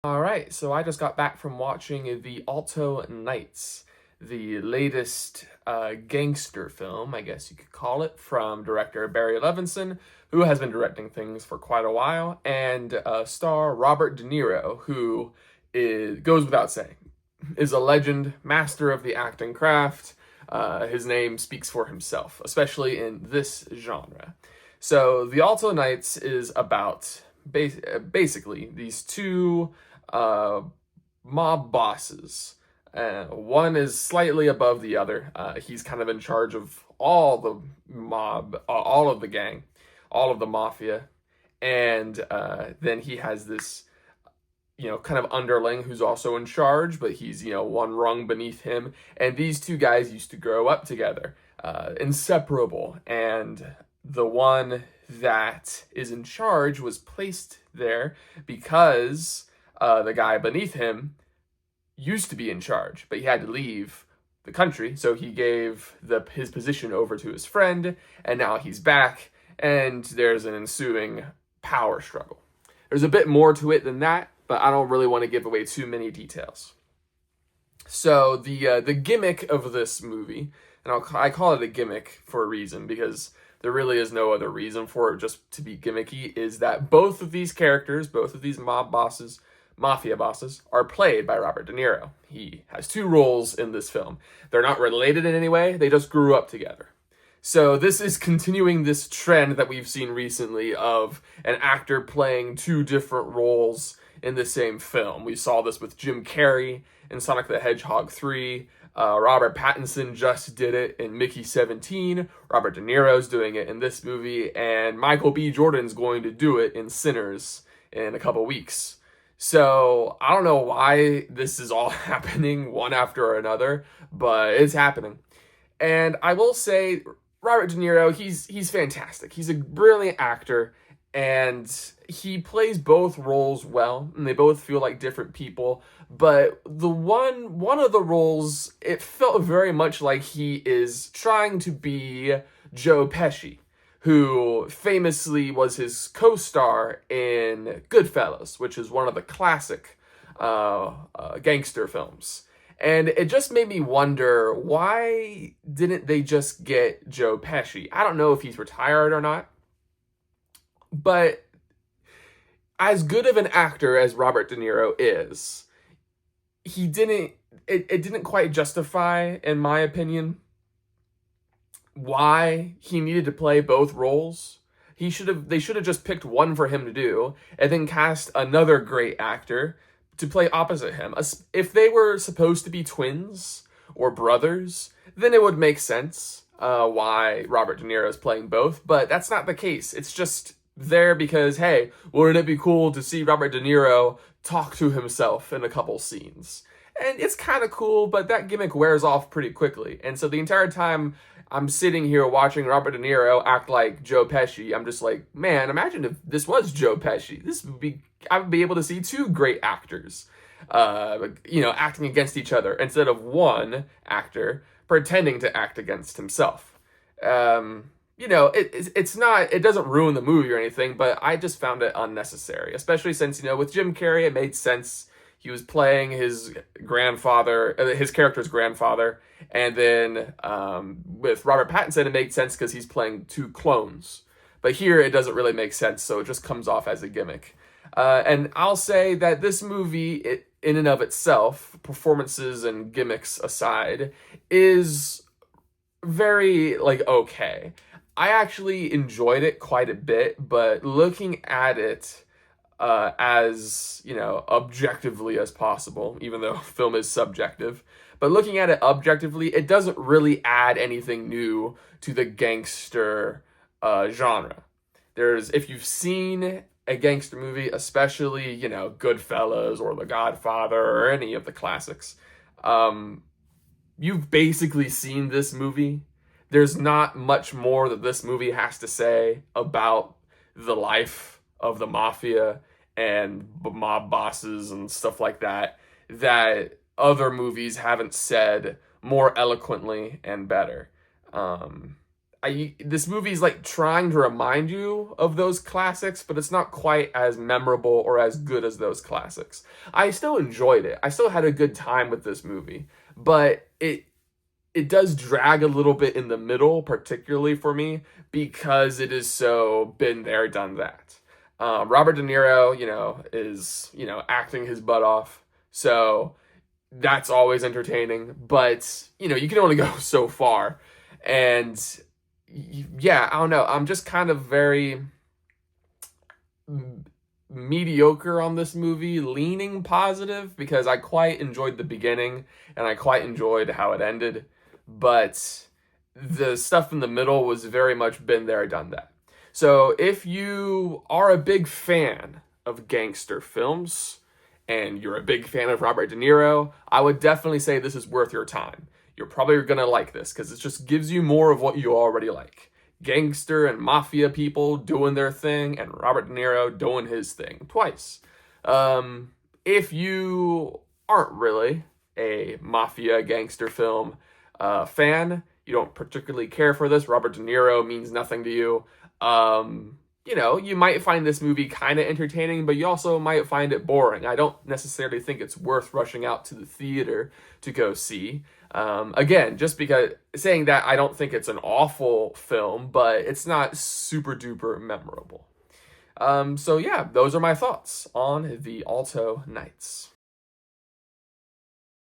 All right, so I just got back from watching the Alto Nights, the latest gangster film, I guess you could call it, from director Barry Levinson, who has been directing things for quite a while, and star Robert De Niro, who goes without saying, is a legend, master of the acting craft. His name speaks for himself, especially in this genre. So, the Alto Nights is about basically these two uh, mob bosses. One is slightly above the other. He's kind of in charge of all the mob, all of the gang, all of the mafia. And then he has this, kind of underling who's also in charge, but he's, one rung beneath him. And these two guys used to grow up together, inseparable. And the one that is in charge was placed there because the guy beneath him used to be in charge, but he had to leave the country, so he gave his position over to his friend, and now he's back, and there's an ensuing power struggle. There's a bit more to it than that, but I don't really want to give away too many details. So the gimmick of this movie, and I call it a gimmick for a reason, because there really is no other reason for it just to be gimmicky, is that both of these characters, both of these mafia bosses, are played by Robert De Niro. He has two roles in this film. They're not related in any way, they just grew up together. So this is continuing this trend that we've seen recently of an actor playing two different roles in the same film. We saw this with Jim Carrey in Sonic the Hedgehog 3. Robert Pattinson just did it in Mickey 17. Robert De Niro's doing it in this movie. And Michael B. Jordan's going to do it in Sinners in a couple weeks. So I don't know why this is all happening one after another, but it's happening. And I will say, Robert De Niro, he's fantastic. He's a brilliant actor, and he plays both roles well, and they both feel like different people. But the one of the roles, it felt very much like he is trying to be Joe Pesci, who famously was his co-star in Goodfellas, which is one of the classic gangster films. And it just made me wonder, why didn't they just get Joe Pesci? I don't know if he's retired or not, but as good of an actor as Robert De Niro is, it didn't quite justify, in my opinion, why he needed to play both roles. They should have just picked one for him to do, and then cast another great actor to play opposite him. If they were supposed to be twins or brothers, then it would make sense why Robert De Niro is playing both, but that's not the case. It's just there because, hey, wouldn't it be cool to see Robert De Niro talk to himself in a couple scenes? And it's kind of cool, but that gimmick wears off pretty quickly. And so the entire time I'm sitting here watching Robert De Niro act like Joe Pesci, I'm just like, man, imagine if this was Joe Pesci. I would be able to see two great actors, acting against each other instead of one actor pretending to act against himself. It doesn't ruin the movie or anything, but I just found it unnecessary, especially since, with Jim Carrey, it made sense. He was playing his character's grandfather, and then with Robert Pattinson, it made sense because he's playing two clones. But here, it doesn't really make sense, so it just comes off as a gimmick. And I'll say that this movie, in and of itself, performances and gimmicks aside, is very, okay. I actually enjoyed it quite a bit, but looking at it as, objectively as possible, even though film is subjective, but looking at it objectively, it doesn't really add anything new to the gangster genre. If you've seen a gangster movie, especially, Goodfellas or The Godfather or any of the classics, you've basically seen this movie. There's not much more that this movie has to say about the life of the mafia and mob bosses and stuff like that other movies haven't said more eloquently and better. this movie's like trying to remind you of those classics, but it's not quite as memorable or as good as those classics. I still enjoyed it. I still had a good time with this movie, but it does drag a little bit in the middle, particularly for me, because it is so been there, done that. Robert De Niro, is, acting his butt off. So that's always entertaining, but, you can only go so far. And yeah, I don't know. I'm just kind of very mediocre on this movie, leaning positive, because I quite enjoyed the beginning and I quite enjoyed how it ended. But the stuff in the middle was very much been there, done that. So if you are a big fan of gangster films and you're a big fan of Robert De Niro, I would definitely say this is worth your time. You're probably going to like this because it just gives you more of what you already like. Gangster and mafia people doing their thing and Robert De Niro doing his thing twice. If you aren't really a mafia gangster film fan, you don't particularly care for this, Robert De Niro means nothing to you, you might find this movie kind of entertaining, but you also might find it boring. I don't necessarily think it's worth rushing out to the theater to go see. Again, just because saying that, I don't think it's an awful film, but it's not super duper memorable. So yeah, those are my thoughts on the Alto Nights.